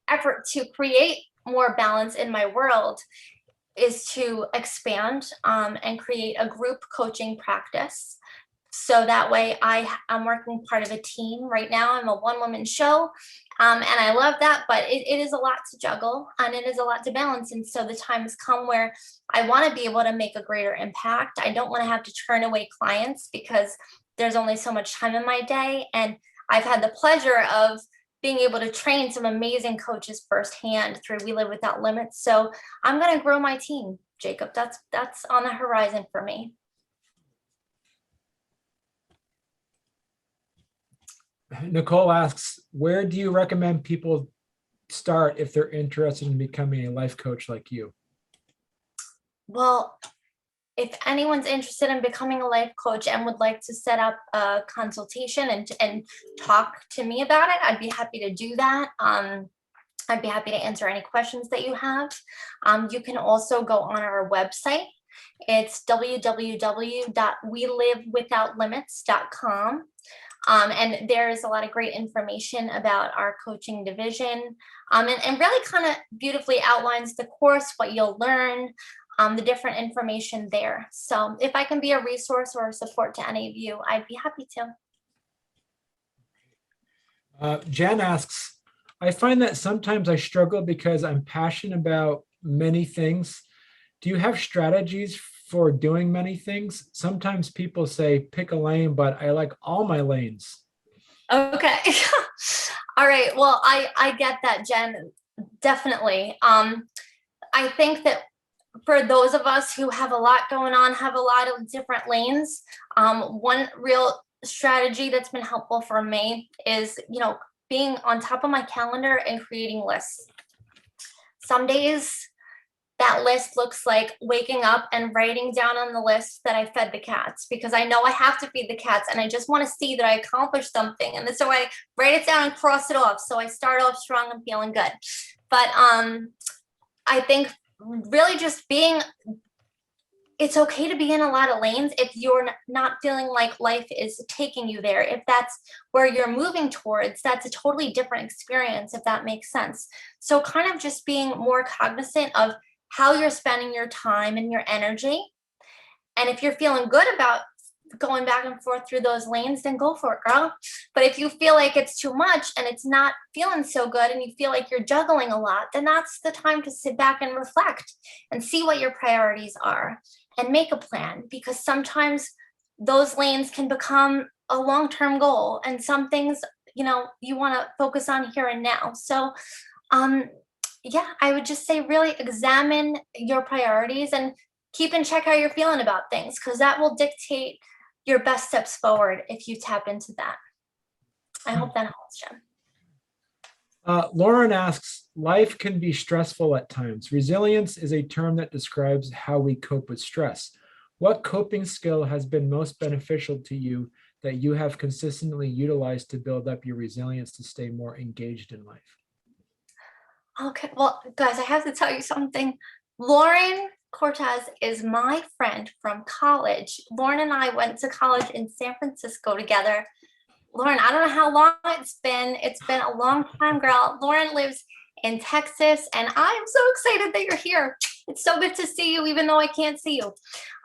effort to create more balance in my world is to expand and create a group coaching practice. So that way I'm working part of a team. Right now I'm a one-woman show, and I love that, but it is a lot to juggle and it is a lot to balance. And so the time has come where I want to be able to make a greater impact. I don't want to have to turn away clients because there's only so much time in my day. And I've had the pleasure of being able to train some amazing coaches firsthand through We Live Without Limits. So I'm going to grow my team, Jacob. That's on the horizon for me. Nicole asks, where do you recommend people start if they're interested in becoming a life coach like you? Well, if anyone's interested in becoming a life coach and would like to set up a consultation and talk to me about it, I'd be happy to do that. I'd be happy to answer any questions that you have. You can also go on our website It's www.welivewithoutlimits.com. And there's a lot of great information about our coaching division, and really kind of beautifully outlines the course, what you'll learn, the different information there. So if I can be a resource or a support to any of you, I'd be happy to. Jen asks, I find that sometimes I struggle because I'm passionate about many things. Do you have strategies for doing many things? Sometimes people say pick a lane, but I like all my lanes. Okay. All right. Well, I get that, Jen. Definitely. I think that for those of us who have a lot going on, have a lot of different lanes, one real strategy that's been helpful for me is, being on top of my calendar and creating lists. Some days that list looks like waking up and writing down on the list that I fed the cats, because I know I have to feed the cats and I just want to see that I accomplished something. And so I write it down and cross it off. So I start off strong and feeling good. But I think really just it's okay to be in a lot of lanes if you're not feeling like life is taking you there. If that's where you're moving towards, that's a totally different experience, if that makes sense. So kind of just being more cognizant of how you're spending your time and your energy. And if you're feeling good about going back and forth through those lanes, then go for it, girl. But if you feel like it's too much and it's not feeling so good and you feel like you're juggling a lot, then that's the time to sit back and reflect and see what your priorities are and make a plan, because sometimes those lanes can become a long-term goal, and some things, you want to focus on here and now. So yeah, I would just say really examine your priorities and keep in check how you're feeling about things, because that will dictate your best steps forward if you tap into that. I hope that helps, Jim. Lauren asks, life can be stressful at times. Resilience is a term that describes how we cope with stress. What coping skill has been most beneficial to you that you have consistently utilized to build up your resilience to stay more engaged in life? Okay, well, guys, I have to tell you something. Lauren Cortez is my friend from college. Lauren and I went to college in San Francisco together. Lauren, I don't know how long it's been. It's been a long time, girl. Lauren lives in Texas, and I am so excited that you're here. It's so good to see you, even though I can't see you.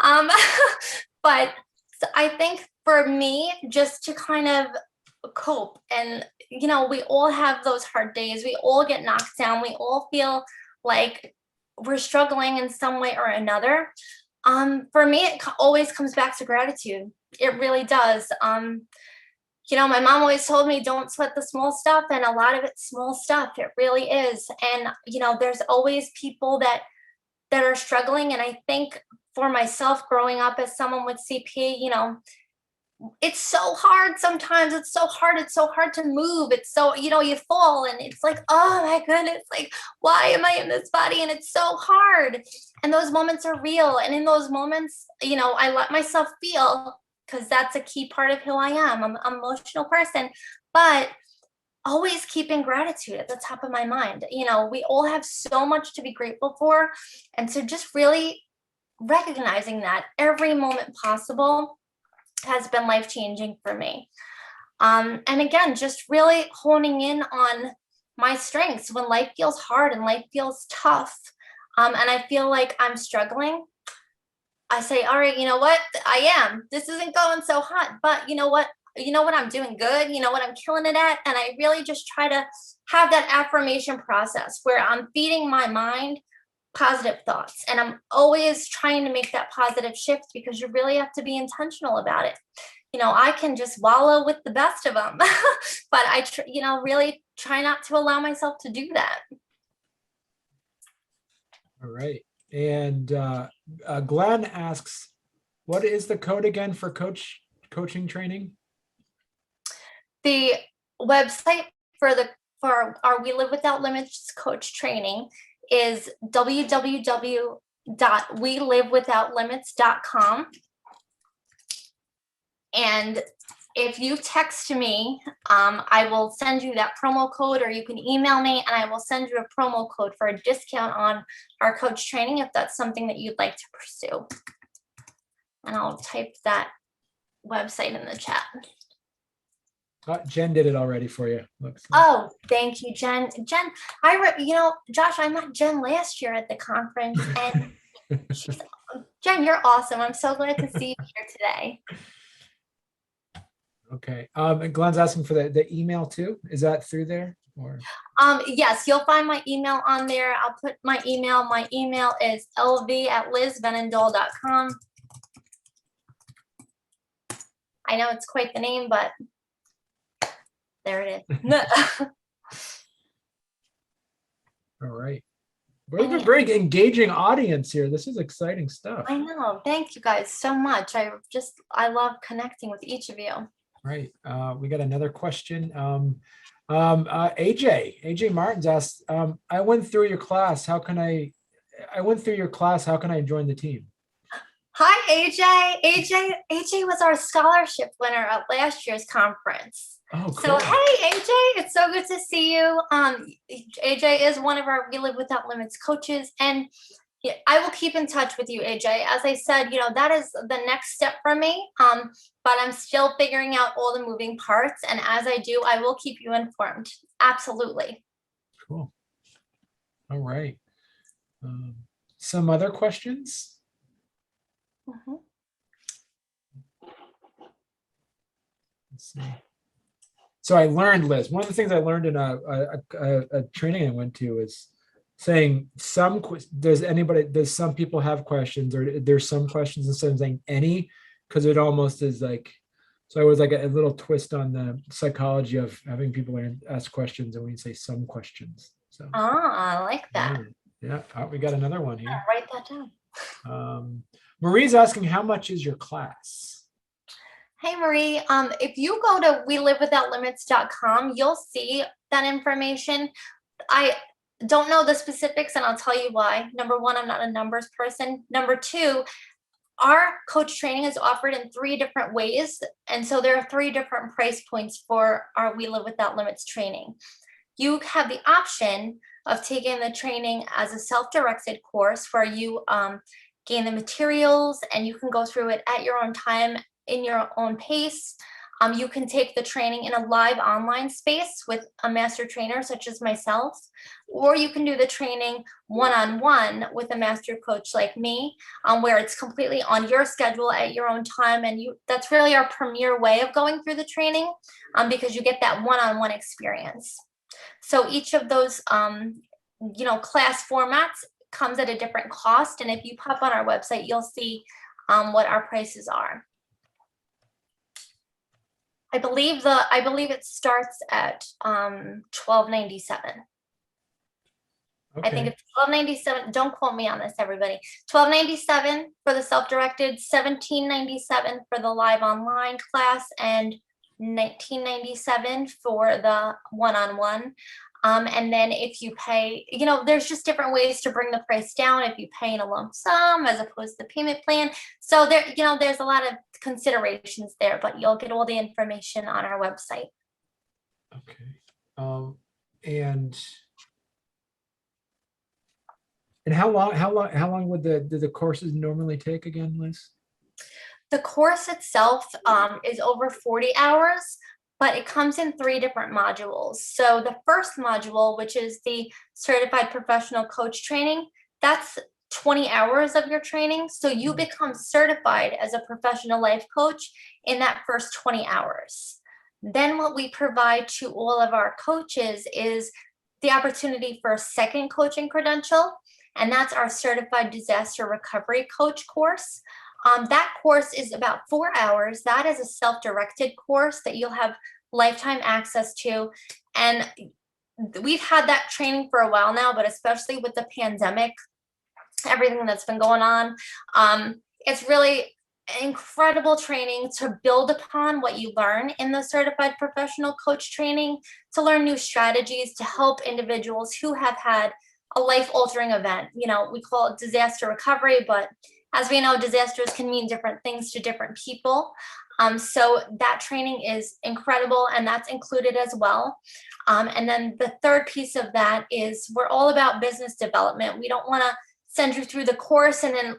But so I think for me, just to kind of cope, and we all have those hard days. We all get knocked down. We all feel like we're struggling in some way or another. For me, it always comes back to gratitude. It really does. My mom always told me, don't sweat the small stuff, and a lot of it's small stuff. It really is. And there's always people that are struggling. And I think for myself, growing up as someone with CP, it's so hard sometimes. It's so hard. It's so hard to move. It's so, you fall and it's like, oh my goodness, like, why am I in this body? And it's so hard. And those moments are real. And in those moments, I let myself feel, because that's a key part of who I am. I'm an emotional person, but always keeping gratitude at the top of my mind. We all have so much to be grateful for. And so just really recognizing that every moment possible has been life-changing for me. And again, just really honing in on my strengths when life feels hard and life feels tough. And I feel like I'm struggling. I say, all right, you know what? I am. This isn't going so hot, but you know what? I'm doing good. You know what? I'm killing it at. And I really just try to have that affirmation process where I'm feeding my mind positive thoughts. And I'm always trying to make that positive shift, because you really have to be intentional about it. I can just wallow with the best of them, but I, really try not to allow myself to do that. All right. And Glenn asks, what is the code again for coaching training? The website for our We Live Without Limits coach training is www.welivewithoutlimits.com. And if you text me, I will send you that promo code, or you can email me and I will send you a promo code for a discount on our coach training if that's something that you'd like to pursue. And I'll type that website in the chat. Jen did it already for you. Looks like. Oh, thank you, Jen. Jen, Josh, I met Jen last year at the conference, and Jen, you're awesome. I'm so glad to see you here today. Okay. And Glenn's asking for the email too. Is that through there? Or Yes, you'll find my email on there. I'll put my email. My email is lv@lizvenendaal.com. I know it's quite the name, but there it is. all right. We have a very engaging audience here. This is exciting stuff. I know. Thank you guys so much. I love connecting with each of you. Right. We got another question. AJ Martins asked, I went through your class. How can I join the team? Hi, AJ was our scholarship winner at last year's conference. Oh, cool. So, hey, AJ, it's so good to see you. AJ is one of our We Live Without Limits coaches, and I will keep in touch with you, AJ. As I said, that is the next step for me, but I'm still figuring out all the moving parts, and as I do, I will keep you informed. Absolutely. Cool. All right. Some other questions? Mm-hmm. Let's see. So I learned, Liz, one of the things I learned in a training I went to is saying does some people have questions, or there's some questions instead of saying any, because it almost is like, so I was like a little twist on the psychology of having people ask questions, and we say some questions. So I like that. Yeah. Oh, we got another one here. I'll write that down. Marie's asking, how much is your class? Hey, Marie, if you go to welivewithoutlimits.com, you'll see that information. I don't know the specifics, and I'll tell you why. Number one, I'm not a numbers person. Number two, our coach training is offered in 3 different ways. And so there are 3 different price points for our We Live Without Limits training. You have the option of taking the training as a self-directed course where you gain the materials and you can go through it at your own time, in your own pace. You can take the training in a live online space with a master trainer such as myself, or you can do the training one-on-one with a master coach like me, where it's completely on your schedule at your own time. And that's really our premier way of going through the training, because you get that one-on-one experience. So each of those class formats comes at a different cost. And if you pop on our website, you'll see what our prices are. I believe it starts at $12.97. Okay. I think it's $12.97. Don't quote me on this, everybody. $12.97 for the self-directed, $17.97 for the live online class, and $19.97 for the one-on-one. And then if you pay, there's just different ways to bring the price down if you pay in a lump sum as opposed to the payment plan. So there's a lot of considerations there, but you'll get all the information on our website. Okay. And how long would the courses normally take again, Liz? The course itself is over 40 hours. But it comes in 3 different modules. So the first module, which is the Certified Professional Coach Training, that's 20 hours of your training. So you become certified as a professional life coach in that first 20 hours. Then what we provide to all of our coaches is the opportunity for a second coaching credential, and that's our Certified Disaster Recovery Coach course. That course is about 4 hours. That is a self-directed course that you'll have lifetime access to. And we've had that training for a while now, but especially with the pandemic, everything that's been going on, it's really incredible training to build upon what you learn in the Certified Professional Coach Training, to learn new strategies to help individuals who have had a life-altering event. We call it disaster recovery, but as we know, disasters can mean different things to different people. So that training is incredible, and that's included as well. And then the third piece of that is we're all about business development. We don't want to send you through the course and then,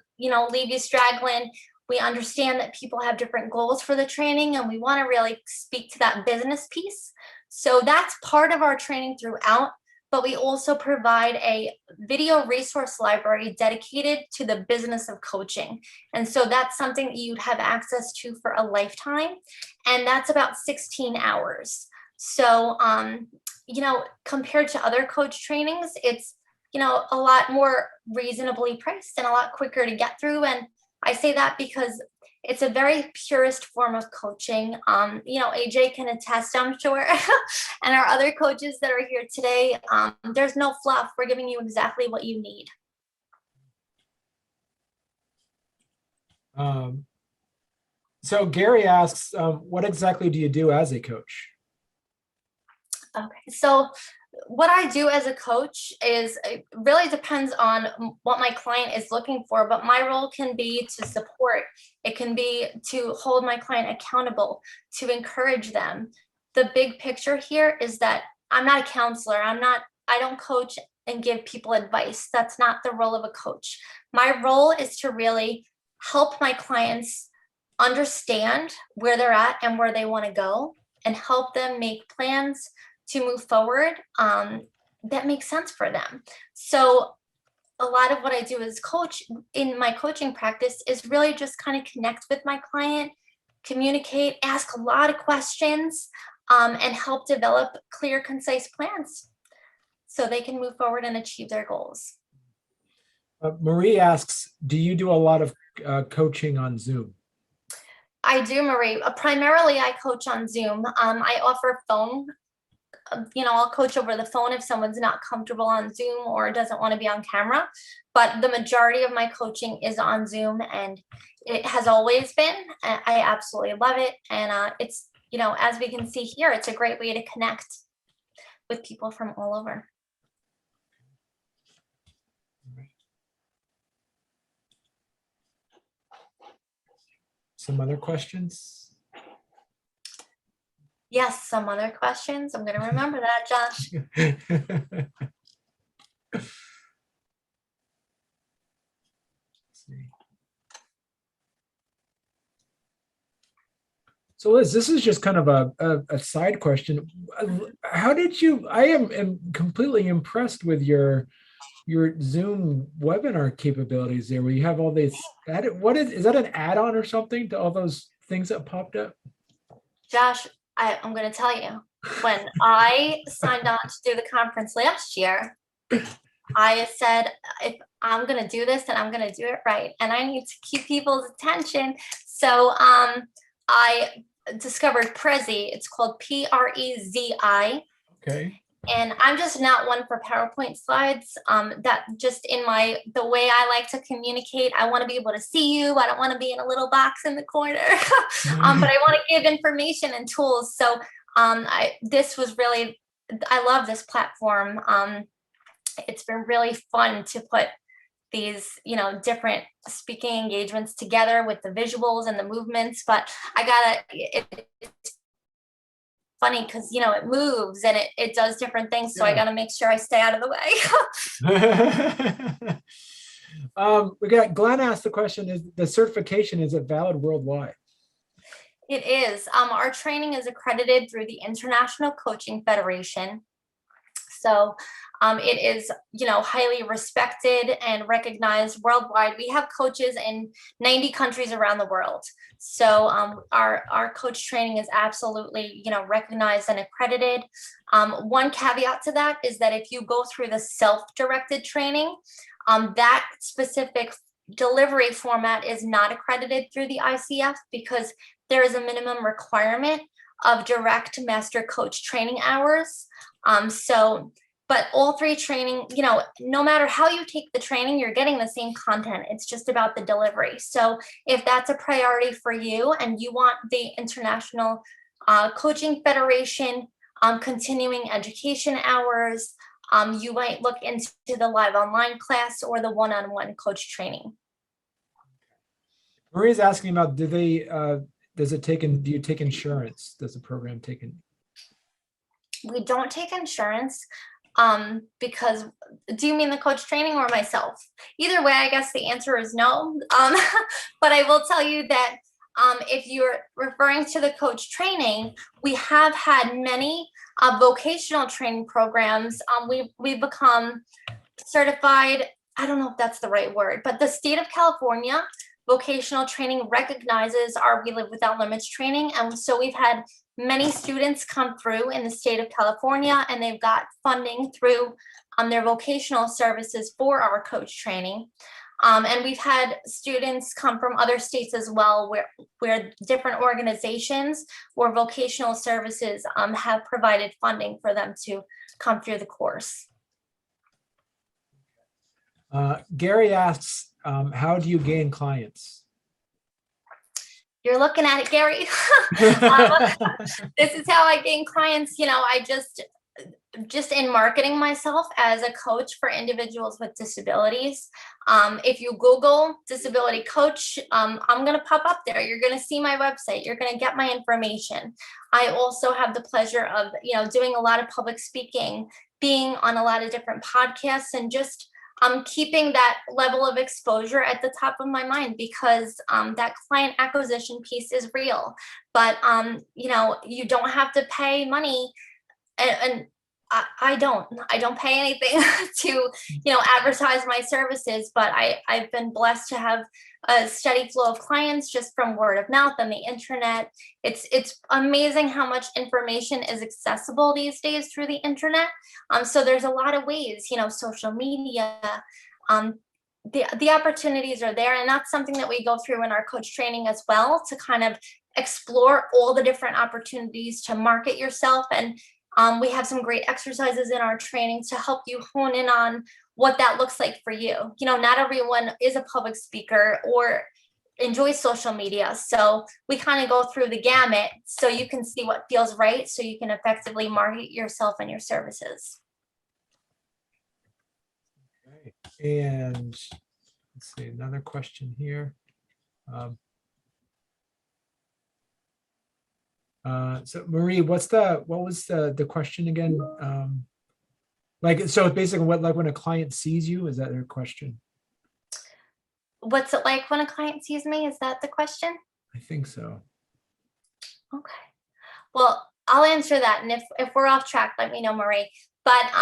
leave you straggling. We understand that people have different goals for the training, and we want to really speak to that business piece. So that's part of our training throughout, but we also provide a video resource library dedicated to the business of coaching. And so that's something that you'd have access to for a lifetime. And that's about 16 hours. So, compared to other coach trainings, it's, a lot more reasonably priced and a lot quicker to get through. And I say that because it's a very purist form of coaching. AJ can attest, I'm sure, and our other coaches that are here today, there's no fluff. We're giving you exactly what you need. So Gary asks, what exactly do you do as a coach? Okay, so what I do as a coach is, it really depends on what my client is looking for, but my role can be to support. It can be to hold my client accountable, to encourage them. The big picture here is that I'm not a counselor. I don't coach and give people advice. That's not the role of a coach. My role is to really help my clients understand where they're at and where they want to go, and help them make plans to move forward that makes sense for them. So a lot of what I do as coach in my coaching practice is really just kind of connect with my client, communicate, ask a lot of questions, and help develop clear, concise plans so they can move forward and achieve their goals. Marie asks, do you do a lot of coaching on Zoom? I do, Marie. Primarily, I coach on Zoom. I offer phone. I'll coach over the phone if someone's not comfortable on Zoom or doesn't want to be on camera. But the majority of my coaching is on Zoom, and it has always been. I absolutely love it. And it's, as we can see here, it's a great way to connect with people from all over. Some other questions? Yes, some other questions. I'm going to remember that, Josh. So Liz, this is just kind of a side question. How did you, I am completely impressed with your Zoom webinar capabilities there, where you have all these, is that an add-on or something to all those things that popped up? Josh, I'm going to tell you, when I signed on to do the conference last year, I said, if I'm going to do this, then I'm going to do it right. And I need to keep people's attention. So I discovered Prezi. It's called Prezi. Okay. And I'm just not one for PowerPoint slides. That just the way I like to communicate, I want to be able to see you. I don't want to be in a little box in the corner, but I want to give information and tools. So this was really, I love this platform. It's been really fun to put these, different speaking engagements together with the visuals and the movements, but it's funny because it moves and it does different things, so yeah. I got to make sure I stay out of the way. We got Glenn asked the question, is the certification, is it valid worldwide? It is. Our training is accredited through the International Coaching Federation, so it is highly respected and recognized worldwide. We have coaches in 90 countries around the world. So our coach training is absolutely recognized and accredited. One caveat to that is that if you go through the self-directed training, that specific delivery format is not accredited through the ICF, because there is a minimum requirement of direct master coach training hours. But all three training, no matter how you take the training, you're getting the same content. It's just about the delivery. So if that's a priority for you and you want the International Coaching Federation continuing education hours, you might look into the live online class or the one-on-one coach training. Maria's asking about, do you take insurance? Does the program take in? We don't take insurance because, do you mean the coach training or myself? Either way, I guess the answer is no. But I will tell you that if you're referring to the coach training, we have had many vocational training programs. We've become certified. I don't know if that's the right word, but the state of California vocational training recognizes our We Live Without Limits training. And so we've had many students come through in the state of California, and they've got funding through their vocational services for our coach training. And we've had students come from other states as well, where different organizations or vocational services have provided funding for them to come through the course. Gary asks, how do you gain clients? You're looking at it, Gary. This is how I gain clients. I just in marketing myself as a coach for individuals with disabilities. If you Google disability coach, I'm going to pop up there. You're going to see my website. You're going to get my information. I also have the pleasure of, doing a lot of public speaking, being on a lot of different podcasts, and just keeping that level of exposure at the top of my mind, because that client acquisition piece is real. But, you don't have to pay money, and I don't pay anything to, advertise my services, but I've been blessed to have a steady flow of clients just from word of mouth and the internet. It's amazing how much information is accessible these days through the internet. So there's a lot of ways, social media, the opportunities are there. And that's something that we go through in our coach training as well, to kind of explore all the different opportunities to market yourself. And we have some great exercises in our training to help you hone in on what that looks like for you. Not everyone is a public speaker or enjoys social media. So we kind of go through the gamut so you can see what feels right, so you can effectively market yourself and your services. Okay. And let's see, another question here. So Marie, what was the question again? So basically like when a client sees you, is that their question? What's it like when a client sees me? Is that the question? I think so. Okay. Well, I'll answer that. And if we're off track, let me know, Marie. But,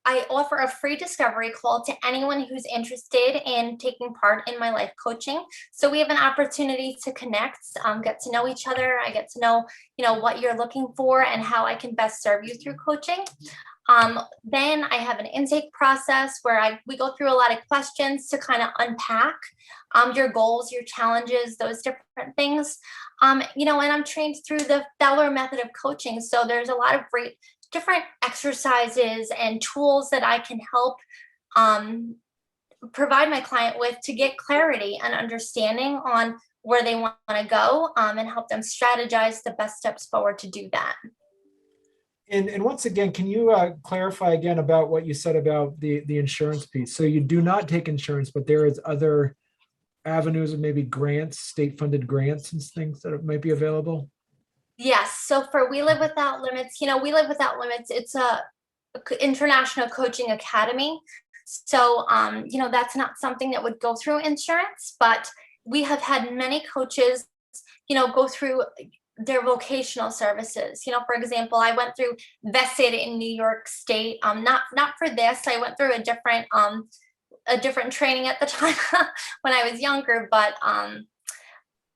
I offer a free discovery call to anyone who's interested in taking part in my life coaching. So we have an opportunity to connect, get to know each other. I get to know, what you're looking for and how I can best serve you through coaching. Then I have an intake process where we go through a lot of questions to kind of unpack your goals, your challenges, those different things. And I'm trained through the Feller method of coaching. So there's a lot of great different exercises and tools that I can help provide my client with to get clarity and understanding on where they want to go, and help them strategize the best steps forward to do that. And once again, can you clarify again about what you said about the insurance piece? So you do not take insurance, but there is other avenues of maybe grants, state-funded grants and things that might be available? Yes. So for We Live Without Limits, We Live Without Limits, it's a international coaching academy. So, that's not something that would go through insurance, but we have had many coaches, go through their vocational services. For example, I went through VESID in New York State. Not for this. I went through a different training at the time when I was younger, but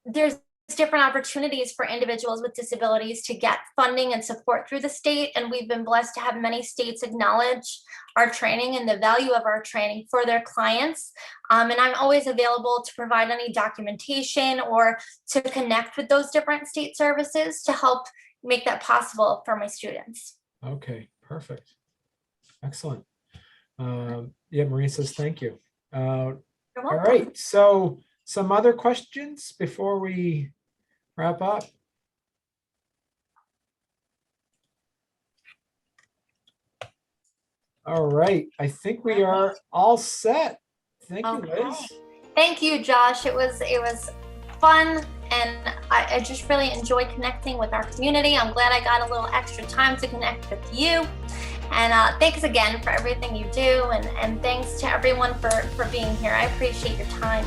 there's different opportunities for individuals with disabilities to get funding and support through the state. And we've been blessed to have many states acknowledge our training and the value of our training for their clients. And I'm always available to provide any documentation or to connect with those different state services to help make that possible for my students. Okay, perfect. Excellent. Yeah, Marie says thank you. You're welcome. All right, so some other questions before we wrap up? All right, I think we are all set. Thank you, Liz. Thank you, Josh. It was fun, and I just really enjoyed connecting with our community. I'm glad I got a little extra time to connect with you. And thanks again for everything you do, and thanks to everyone for being here. I appreciate your time.